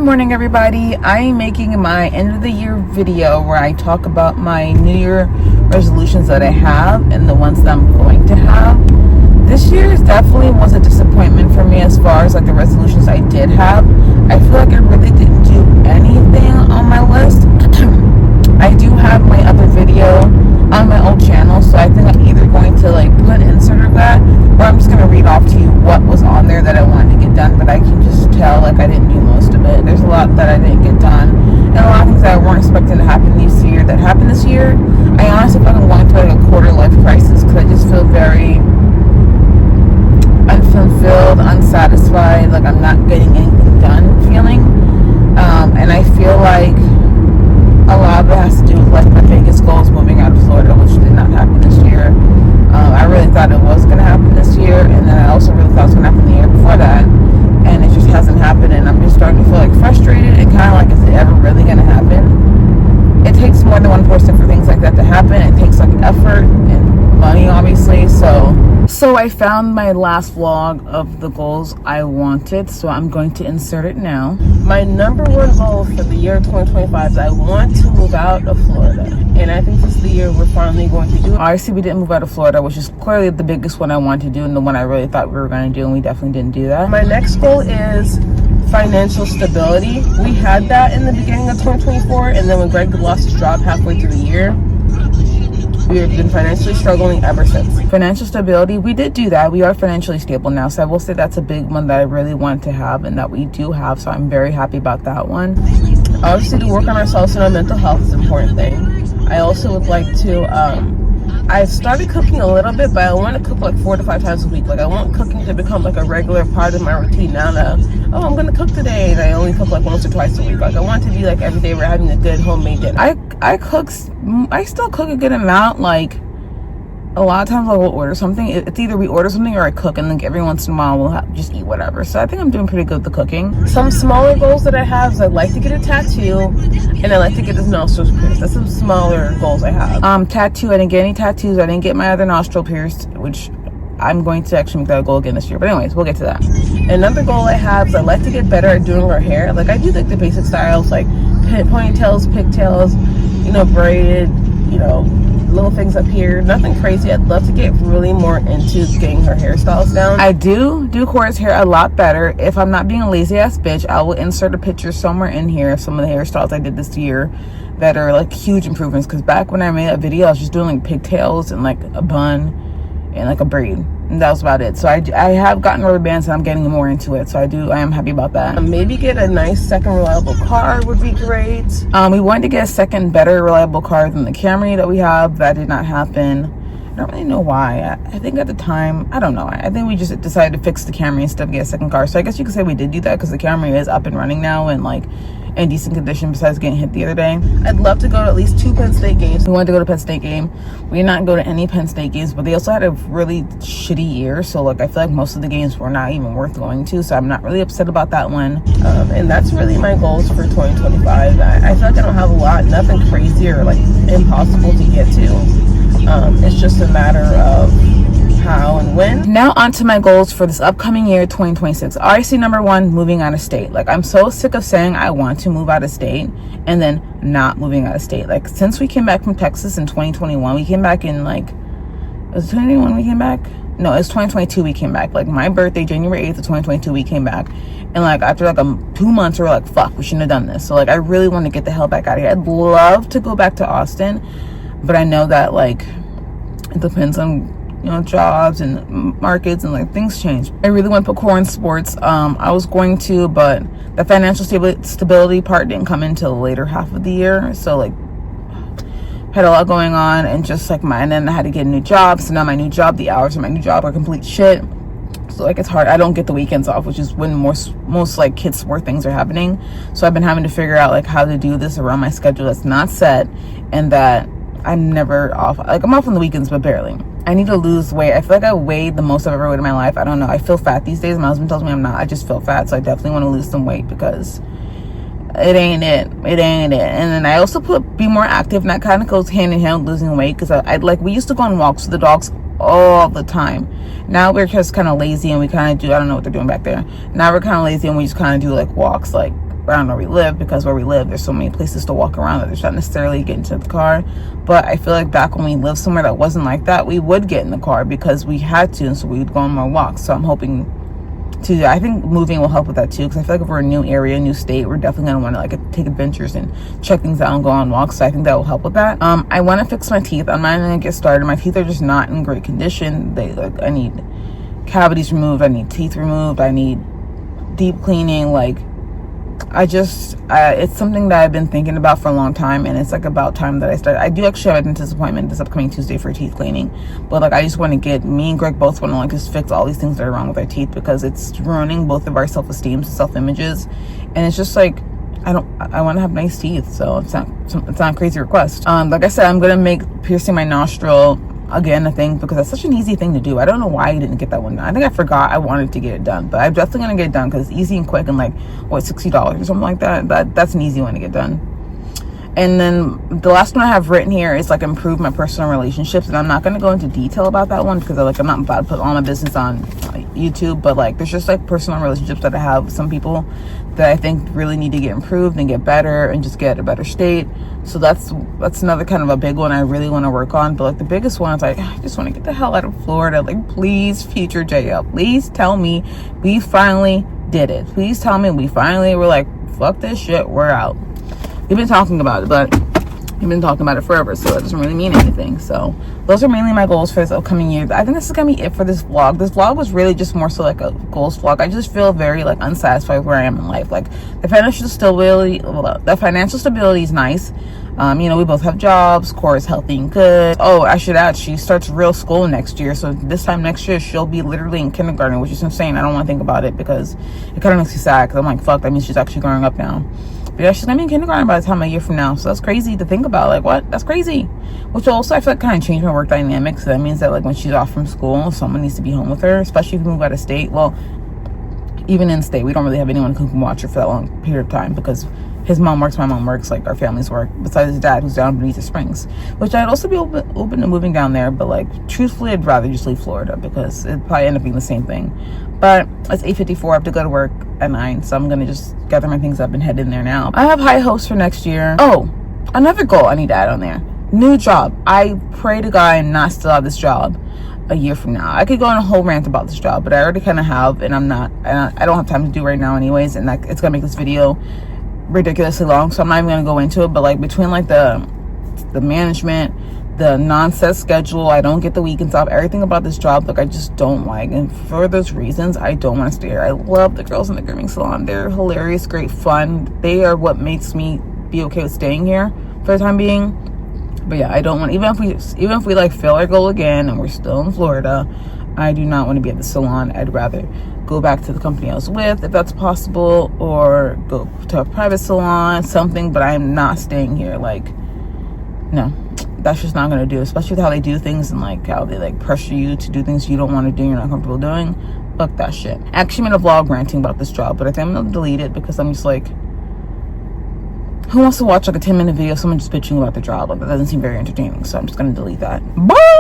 morning, everybody. I am making my end of the year video where I talk about my New Year resolutions that I have and the ones that I'm going to have. This year definitely was a disappointment for me as far as like the resolutions I did have. I feel like I really didn't do anything on my list. I do have my other video on my old channel, so I think I'm either going to like put an insert of that, or I'm just going to read off to you what was on there that I wanted to get done, but I can just tell like I didn't do most of it. There's a lot that I didn't get done, and a lot of things that I weren't expecting to happen this year that happened this year. I honestly feel like I'm going through like a quarter life crisis because I just feel very unfulfilled, unsatisfied, like I'm not getting anything done feeling. And I feel like a lot of it has to do with like my biggest goals moving out of Florida, which did not happen this year. I really thought it was going to happen this year, and then I also really thought it was going to happen the year before that, and it just hasn't happened, and I'm just starting to feel like frustrated and kind of like, is it ever really going to happen? It takes more than one person for things like that to happen. It takes like effort and money, obviously. So I found my last vlog of the goals I wanted, so I'm going to insert it now. My number one goal for the year 2025 is I want to move out of Florida, and I think this is the year we're finally going to do it. Obviously, we didn't move out of Florida, which is clearly the biggest one I wanted to do and the one I really thought we were going to do, and we definitely didn't do that. My next goal is financial stability. We had that in the beginning of 2024, and then when Greg lost his job halfway through the year, we have been financially struggling ever since. Financial stability, we did do that. We are financially stable now, so I will say that's a big one that I really want to have and that we do have, so I'm very happy about that one. Obviously, to work on ourselves and our mental health is an important thing. I also would like to, I started cooking a little bit, but I want to cook like 4 to 5 times a week. Like, I want cooking to become like a regular part of my routine now that, oh, I'm going to cook today, and I only cook like once or twice a week. Like, I want it to be like every day we're having a good homemade dinner. I still cook a good amount. Like, a lot of times I will order something. It's either we order something or I cook, and like every once in a while we'll just eat whatever. So I think I'm doing pretty good with the cooking. Some smaller goals that I have is I'd like to get a tattoo, and I like to get this nostril pierced. That's some smaller goals I have. Tattoo, I didn't get any tattoos. I didn't get my other nostril pierced, which I'm going to actually make that a goal again this year. But anyways, we'll get to that. Another goal I have is I'd like to get better at doing our hair. Like, I do like the basic styles, like ponytails, pigtails, braided, little things up here, nothing crazy. I'd love to get really more into getting her hairstyles down. I do Cora's hair a lot better. If I'm not being a lazy ass bitch, I will insert a picture somewhere in here of some of the hairstyles I did this year that are like huge improvements, because back when I made a video I was just doing like pigtails and like a bun and like a braid, and that was about it. So I have gotten rubber bands and I'm getting more into it, so I am happy about that. Maybe get a nice second reliable car would be great. We wanted to get a second better reliable car than the Camry that we have. That did not happen. I don't really know why. I think at the time, I don't know, I think we just decided to fix the Camry instead of get a second car. So I guess you could say we did do that, because the Camry is up and running now and like in decent condition besides getting hit the other day. I'd love to go to at least 2 Penn State games. We wanted to go to Penn State game. We did not go to any Penn State games, but they also had a really shitty year, so like I feel like most of the games were not even worth going to, so I'm not really upset about that one. And that's really my goals for 2025. I feel like I don't have a lot, nothing crazy or like impossible to get to. It's just a matter of how and when. Now on to my goals for this upcoming year, 2026. Obviously, number one, moving out of state. Like, I'm so sick of saying I want to move out of state and then not moving out of state. Like, since we came back from Texas in 2021, we came back in like, was it 2021 we came back? No, it's 2022 we came back. Like, my birthday, January 8th of 2022, we came back. And like after like 2 months, we were like, fuck, we shouldn't have done this. So like, I really want to get the hell back out of here. I'd love to go back to Austin, but I know that like it depends on jobs and markets, and like things change. I really want to put Cora in sports. I was going to, but the financial stability part didn't come until the later half of the year, so like had a lot going on, and just like and then I had to get a new job. So now my new job, the hours of my new job are complete shit, so like it's hard. I don't get the weekends off, which is when most like kids sport things are happening. So I've been having to figure out like how to do this around my schedule that's not set, and that I'm never off. Like, I'm off on the weekends, but barely. I need to lose weight. I feel like I weighed the most I've ever weighed in my life. I don't know. I feel fat these days. My husband tells me I'm not. I just feel fat. So I definitely want to lose some weight, because it ain't it. And then I also be more active, and that kind of goes hand in hand with losing weight, because we used to go on walks with the dogs all the time. Now we're just kind of lazy, and we kind of do, I don't know what they're doing back there. Now we're kind of lazy, and we just kind of do like walks like around where we live, because where we live there's so many places to walk around that there's not necessarily getting to the car. But I feel like back when we lived somewhere that wasn't like that, we would get in the car because we had to, and so we would go on more walks. So I'm hoping to, I think moving will help with that too, because I feel like if we're in a new area, new state, we're definitely going to want to like take adventures and check things out and go on walks. So I think that will help with that. I want to fix my teeth. I'm not going to get started. My teeth are just not in great condition. I need cavities removed, I need teeth removed, I need deep cleaning. Like, it's something that I've been thinking about for a long time, and it's like about time that I start. I do actually have a dentist appointment this upcoming Tuesday for teeth cleaning, but like I just want to get, me and Greg both want to like just fix all these things that are wrong with our teeth, because it's ruining both of our self-esteem, self-images, and it's just like I want to have nice teeth. So it's not a crazy request. Like I said, I'm gonna make piercing my nostril again a thing, because that's such an easy thing to do. I don't know why I didn't get that one done. I think I forgot I wanted to get it done, but I'm definitely gonna get it done because it's easy and quick, and like what, $60 or something like that. That's an easy one to get done. And then the last one I have written here is like improve my personal relationships, and I'm not going to go into detail about that one because I'm not about to put all my business on YouTube, but like there's just like personal relationships that I have with some people that I think really need to get improved and get better and just get a better state. So that's another kind of a big one I really want to work on. But like the biggest one is like, I just want to get the hell out of Florida. Like, please, future JL, please tell me we finally did it. Please tell me we finally were like, fuck this shit, we're out. We've been talking about it, but we've been talking about it forever, so it doesn't really mean anything. So those are mainly my goals for this upcoming year. I think this is gonna be it for this vlog. This vlog was really just more so like a goals vlog. I just feel very like unsatisfied with where I am in life. Like the financial stability is nice. You know, we both have jobs. Cora is healthy and good. Oh, I should add, she starts real school next year. So this time next year, she'll be literally in kindergarten, which is insane. I don't want to think about it because it kind of makes me sad, because I'm like, fuck, that means she's actually growing up now. But yeah, she's gonna be in kindergarten by the time a year from now. So that's crazy to think about. Like, what? That's crazy. Which also, I feel like kind of changed my work dynamics. So that means that like when she's off from school, someone needs to be home with her, especially if we move out of state. Well, even in state, we don't really have anyone who can watch her for that long period of time, because his mom works, my mom works, like our families work, besides his dad who's down beneath the Springs, which I'd also be open to moving down there. But like truthfully, I'd rather just leave Florida because it'd probably end up being the same thing. But it's 8:54, I have to go to work at 9, so I'm gonna just gather my things up and head in there now. I have high hopes for next year. Oh, another goal I need to add on there: new job. I pray to God I'm not still at this job a year from now. I could go on a whole rant about this job, but I already kind of have, and I don't have time to do right now anyways, and it's gonna make this video ridiculously long, so I'm not even gonna go into it. But like between like the management, the non-set schedule, I don't get the weekends off, everything about this job, like I just don't like, and for those reasons I don't want to stay here. I love the girls in the grooming salon. They're hilarious, great fun. They are what makes me be okay with staying here for the time being. But yeah, I don't want, even if we like fail our goal again and we're still in Florida, I do not want to be at the salon. I'd rather go back to the company I was with if that's possible, or go to a private salon, something, but I'm not staying here. Like, no, that's just not gonna do, especially with how they do things and like how they like pressure you to do things you don't want to do, you're not comfortable doing. Fuck that shit. I actually made a vlog ranting about this job, but I think I'm gonna delete it because I'm just like, who wants to watch like a 10-minute video of someone just bitching about the job? Like, that doesn't seem very entertaining, so I'm just gonna delete that. Bye.